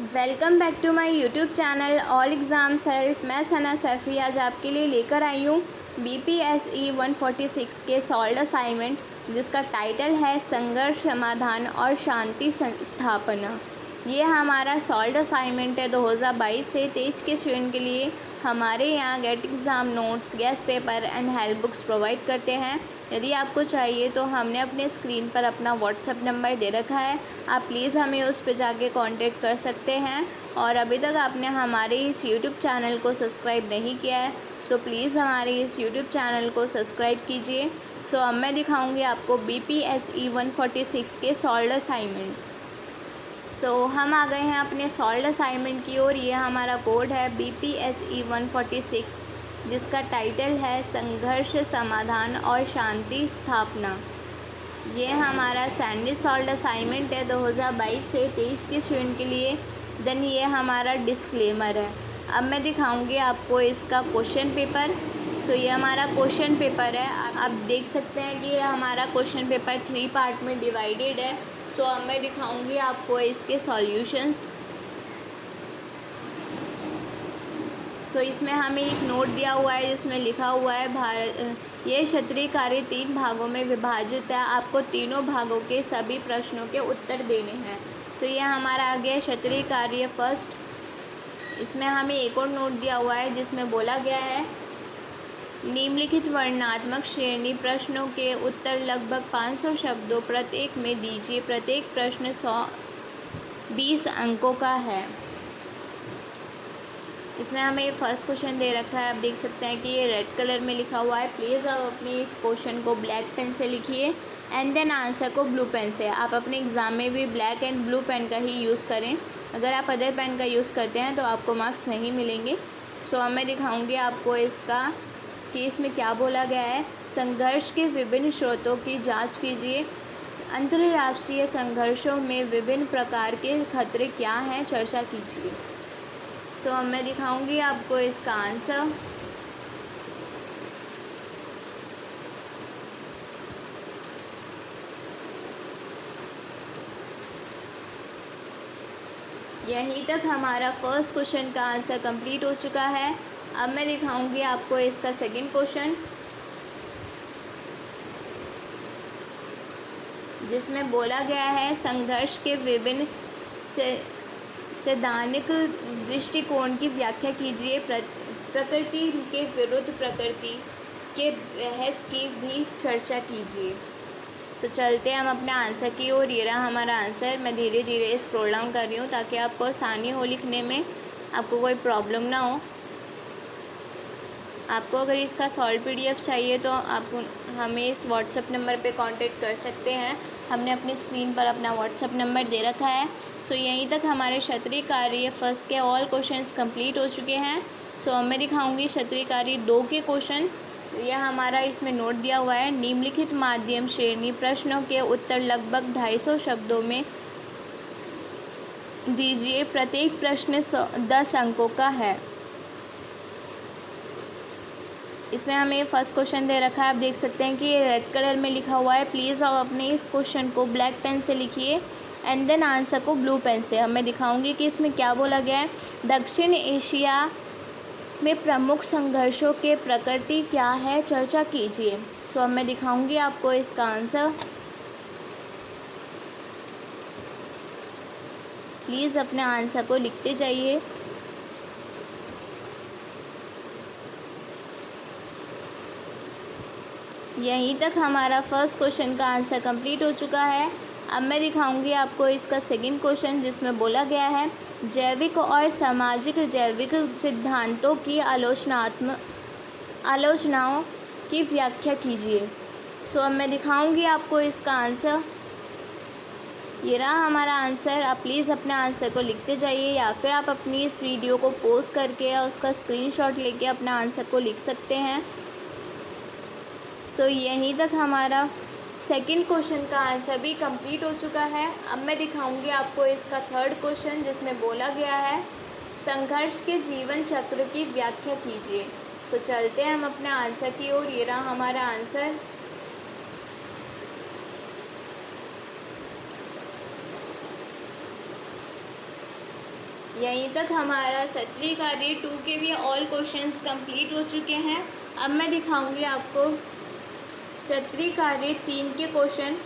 Welcome back to my YouTube channel all exams help. मैं सना सैफ़ी आज आपके लिए लेकर आई हूँ BPSE 146 के सॉल्व्ड असाइनमेंट, जिसका टाइटल है संघर्ष समाधान और शांति स्थापना। ये हमारा सॉल्व्ड असाइनमेंट है 2022 से 23 के स्टूडेंट के लिए। हमारे यहाँ get exam notes, guess paper and help books provide करते हैं। यदि आपको चाहिए तो हमने अपने स्क्रीन पर अपना व्हाट्सएप नंबर दे रखा है, आप प्लीज़ हमें उस पर जाके कांटेक्ट कर सकते हैं। और अभी तक आपने हमारे इस यूट्यूब चैनल को सब्सक्राइब नहीं किया है सो प्लीज़ हमारे इस यूट्यूब चैनल को सब्सक्राइब कीजिए। सो अब मैं दिखाऊंगी आपको BPSE 146 के सॉल्व्ड असाइनमेंट। सो हम आ गए हैं अपने सॉल्व्ड असाइनमेंट की ओर। ये हमारा कोड है BPSE 146, जिसका टाइटल है संघर्ष समाधान और शांति स्थापना। ये हमारा सैंडविच सॉल्व्ड असाइनमेंट है 2022 से 23 के स्टूडेंट के लिए। देन ये हमारा डिस्क्लेमर है। अब मैं दिखाऊंगी आपको इसका क्वेश्चन पेपर। सो ये हमारा क्वेश्चन पेपर है। आप देख सकते हैं कि ये हमारा क्वेश्चन पेपर 3 पार्ट में डिवाइडेड है। सो अब मैं दिखाऊंगी आपको इसके सॉल्यूशंस। सो इसमें हमें एक नोट दिया हुआ है जिसमें लिखा हुआ है ये क्षेत्रीय कार्य 3 भागों में विभाजित है, आपको तीनों भागों के सभी प्रश्नों के उत्तर देने हैं। सो ये हमारा आ गया क्षेत्रीय कार्य फर्स्ट। इसमें हमें एक और नोट दिया हुआ है जिसमें बोला गया है निम्नलिखित वर्णनात्मक श्रेणी प्रश्नों के उत्तर लगभग 500 शब्दों प्रत्येक में दीजिए। प्रत्येक प्रश्न 120 अंकों का है। इसमें हमें फर्स्ट क्वेश्चन दे रखा है, आप देख सकते हैं कि ये रेड कलर में लिखा हुआ है। प्लीज़ आप अपने इस क्वेश्चन को ब्लैक पेन से लिखिए एंड देन आंसर को ब्लू पेन से। आप अपने एग्ज़ाम में भी ब्लैक एंड ब्लू पेन का ही यूज़ करें। अगर आप अदर पेन का यूज़ करते हैं तो आपको मार्क्स नहीं मिलेंगे। सो अब मैं दिखाऊंगी आपको इसका कि इसमें क्या बोला गया है। संघर्ष के विभिन्न स्रोतों की जाँच कीजिए। अंतर्राष्ट्रीय संघर्षों में विभिन्न प्रकार के खतरे क्या हैं, चर्चा कीजिए। सो अब मैं दिखाऊंगी आपको इसका आंसर। यहीं तक हमारा फर्स्ट क्वेश्चन का आंसर कंप्लीट हो चुका है। अब मैं दिखाऊंगी आपको इसका सेकंड क्वेश्चन, जिसमें बोला गया है संघर्ष के विभिन्न सैद्धांतिक दृष्टिकोण की व्याख्या कीजिए। प्रकृति के विरुद्ध प्रकृति के बहस की भी चर्चा कीजिए। सो चलते हैं हम अपने आंसर की ओर। ये रहा हमारा आंसर। मैं धीरे धीरे स्क्रॉल डाउन कर रही हूँ ताकि आपको आसानी हो लिखने में, आपको कोई प्रॉब्लम ना हो। आपको अगर इसका सॉल्व PDF चाहिए तो आप हमें इस व्हाट्सएप नंबर पे कांटेक्ट कर सकते हैं। हमने अपनी स्क्रीन पर अपना व्हाट्सएप नंबर दे रखा है। सो यहीं तक हमारे क्षेत्रीय कार्य फर्स्ट के ऑल क्वेश्चंस कंप्लीट हो चुके हैं। सो अब मैं दिखाऊंगी क्षेत्रीय कार्य 2 के क्वेश्चन। यह हमारा इसमें नोट दिया हुआ है निम्नलिखित माध्यम श्रेणी प्रश्नों के उत्तर लगभग 250 शब्दों में दीजिए। प्रत्येक प्रश्न 10 अंकों का है। इसमें हमें फर्स्ट क्वेश्चन दे रखा है, आप देख सकते हैं कि ये रेड कलर में लिखा हुआ है। प्लीज़ आप अपने इस क्वेश्चन को ब्लैक पेन से लिखिए एंड देन आंसर को ब्लू पेन से। अब मैं दिखाऊंगी कि इसमें क्या बोला गया है। दक्षिण एशिया में प्रमुख संघर्षों के प्रकृति क्या है, चर्चा कीजिए। सो अब मैं दिखाऊंगी आपको इसका आंसर। प्लीज़ अपने आंसर को लिखते जाइए। यहीं तक हमारा फर्स्ट क्वेश्चन का आंसर कंप्लीट हो चुका है। अब मैं दिखाऊंगी आपको इसका सेकंड क्वेश्चन, जिसमें बोला गया है जैविक और सामाजिक जैविक सिद्धांतों की आलोचनाओं की व्याख्या कीजिए। सो अब मैं दिखाऊंगी आपको इसका आंसर। ये रहा हमारा आंसर। आप प्लीज़ अपने आंसर को लिखते जाइए, या फिर आप अपनी इस वीडियो को पॉज करके या उसका स्क्रीनशॉट लेके अपना आंसर को लिख सकते हैं। सो यहीं तक हमारा सेकंड क्वेश्चन का आंसर भी कंप्लीट हो चुका है। अब मैं दिखाऊंगी आपको इसका थर्ड क्वेश्चन, जिसमें बोला गया है संघर्ष के जीवन चक्र की व्याख्या कीजिए। सो चलते हैं हम अपने आंसर की ओर। ये रहा हमारा आंसर। यहीं तक हमारा सत्री कार्य 2 के भी ऑल क्वेश्चंस कंप्लीट हो चुके हैं। अब मैं दिखाऊंगी आपको सत्री कार्य 3 के क्वेश्चन।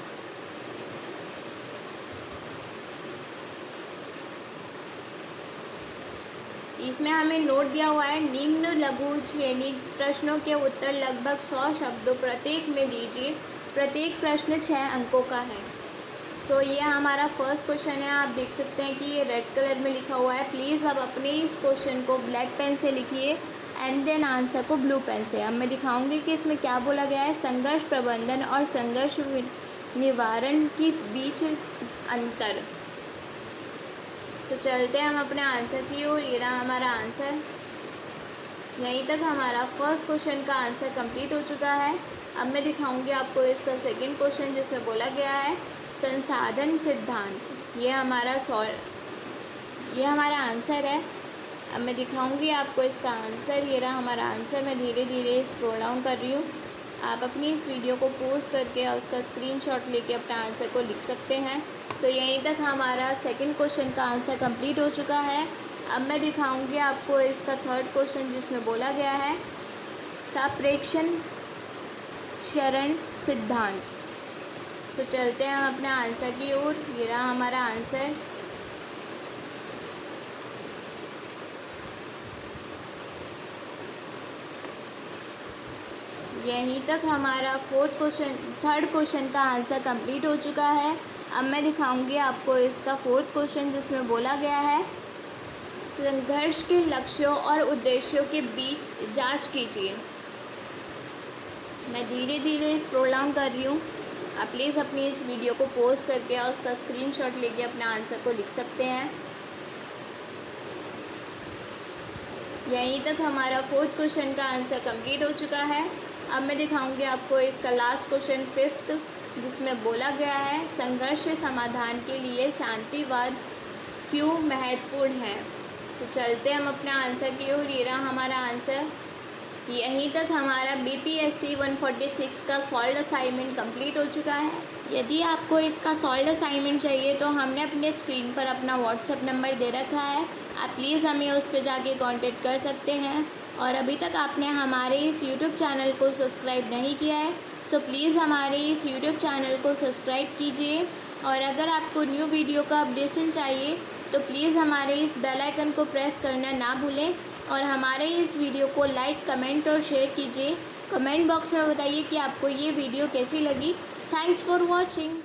इसमें हमें नोट दिया हुआ है, निम्न लघु श्रेणी प्रश्नों के उत्तर लगभग 100 शब्दों प्रत्येक में दीजिए। प्रत्येक प्रश्न 6 अंकों का है। ये हमारा फर्स्ट क्वेश्चन है। आप देख सकते हैं कि ये रेड कलर में लिखा हुआ है। प्लीज़ आप अपने इस क्वेश्चन को ब्लैक पेन से लिखिए एंड देन आंसर को ब्लू पेन से। अब मैं दिखाऊंगी कि इसमें क्या बोला गया है। संघर्ष प्रबंधन और संघर्ष निवारण के बीच अंतर। चलते हैं हम अपने आंसर की ओर। ये रहा हमारा आंसर। यहीं तक हमारा फर्स्ट क्वेश्चन का आंसर कंप्लीट हो चुका है। अब मैं दिखाऊंगी आपको इसका सेकंड क्वेश्चन, जिसमें बोला गया है संसाधन सिद्धांत। ये हमारा आंसर है। अब मैं दिखाऊंगी आपको इसका आंसर। ये रहा हमारा आंसर। मैं धीरे धीरे स्क्रॉल डाउन कर रही हूँ। आप अपनी इस वीडियो को पॉज करके और उसका स्क्रीनशॉट लेके अपना आंसर को लिख सकते हैं। यहीं तक हमारा सेकंड क्वेश्चन का आंसर कंप्लीट हो चुका है। अब मैं दिखाऊंगी आपको इसका थर्ड क्वेश्चन, जिसमें बोला गया है सापेक्षण क्षरण सिद्धांत। चलते हैं हम अपने आंसर की ओर। ये रहा हमारा आंसर। यहीं तक हमारा थर्ड क्वेश्चन का आंसर कंप्लीट हो चुका है। अब मैं दिखाऊंगी आपको इसका फोर्थ क्वेश्चन, जिसमें बोला गया है संघर्ष के लक्ष्यों और उद्देश्यों के बीच जांच कीजिए। मैं धीरे धीरे स्क्रॉल डाउन कर रही हूँ। आप प्लीज़ अपनी इस वीडियो को पॉज करके और उसका स्क्रीनशॉट लेके अपना आंसर को लिख सकते हैं। यहीं तक हमारा फोर्थ क्वेश्चन का आंसर कंप्लीट हो चुका है। अब मैं दिखाऊंगी आपको इसका लास्ट क्वेश्चन फिफ्थ, जिसमें बोला गया है संघर्ष समाधान के लिए शांतिवाद क्यों महत्वपूर्ण है। चलते हैं हम अपने आंसर की ओर। ये रहा हमारा आंसर। यहीं तक हमारा BPSC 146 का सॉल्व असाइनमेंट कंप्लीट हो चुका है। यदि आपको इसका सॉल्व असाइनमेंट चाहिए तो हमने अपने स्क्रीन पर अपना व्हाट्सएप नंबर दे रखा है। आप प्लीज़ हमें उस पर जाके कांटेक्ट कर सकते हैं। और अभी तक आपने हमारे इस YouTube चैनल को सब्सक्राइब नहीं किया है प्लीज़ हमारे इस YouTube चैनल को सब्सक्राइब कीजिए। और अगर आपको न्यू वीडियो का अपडेशन चाहिए तो प्लीज़ हमारे इस बेल आइकन को प्रेस करना ना भूलें। और हमारे इस वीडियो को लाइक, कमेंट और शेयर कीजिए। कमेंट बॉक्स में बताइए कि आपको ये वीडियो कैसी लगी। Thanks for watching.